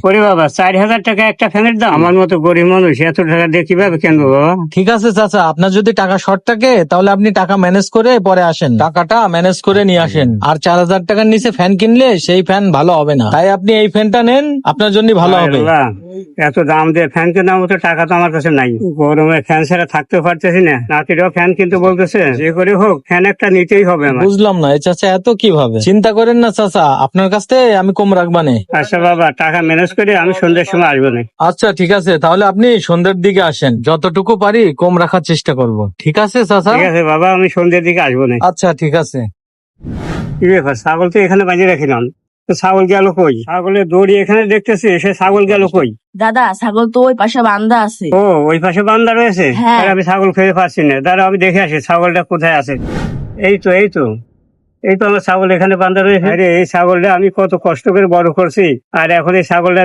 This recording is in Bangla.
ওরে বাবা, 4,000 টাকা একটা ফ্যানের দাম? আমার মতো গরিব মানুষ এত টাকা দিয়ে কিভাবে কিনবো বাবা? ঠিক আছে চাচা, আপনার যদি টাকা শর্ট থাকে তাহলে আপনি টাকা ম্যানেজ করে পরে আসেন, টাকাটা ম্যানেজ করে নিয়ে আসেন। আর 4,000 টাকার নিচে ফ্যান কিনলে সেই ফ্যান ভালো হবে না, তাই আপনি এই ফ্যানটা নেন, আপনার জন্য ভালো হবে। আল্লাহ, এত দাম দিয়ে ফ্যান কেনার মতো টাকা তো আমার কাছে নাই। গরমে ফ্যান ছাড়া থাকতে পারতেছি না। নাতিরাও ফ্যান কিনতে বলতেছে, যে করে হোক ফ্যান একটা নিতেই হবে আমার। বুঝলাম না এই চাচা এত কিভাবে, চিন্তা করেন না চাচা, আপনার কাছ থেকে আমি কম রাখবানে। আচ্ছা বাবা, টাকা ম্যানেজ করে আমি সন্ধ্যার সময় আসবো না। আচ্ছা ঠিক আছে, তাহলে আপনি সন্ধ্যের দিকে আসেন, যতটুকু পারি কম রাখার চেষ্টা করব। ঠিক আছে চাচা? ঠিক আছে বাবা, আমি সন্ধ্যের দিকে আসবো না। আচ্ছা ঠিক আছে। কি ব্যাপার, ছাগল তো এখানে বাজিয়ে রাখিলাম, তো ছাগল গেল কই? ছাগলের দড়ি এখানে দেখতেছি, সে ছাগল গেল কই? দাদা, ছাগল তো ওই পাশে বান্ধা আছে। ও, ওই পাশে বান্দা রয়েছে? হ্যাঁ। আর আমি ছাগল খেতে পারছি না, দাঁড়া আমি দেখে আসি ছাগলটা কোথায় আছে। এই তো এই তো এই তো আমার ছাগল এখানে বান্ধা রয়েছে। আরে এই ছাগলটা আমি কত কষ্ট করে বড় করছি, আর এখন এই ছাগলটা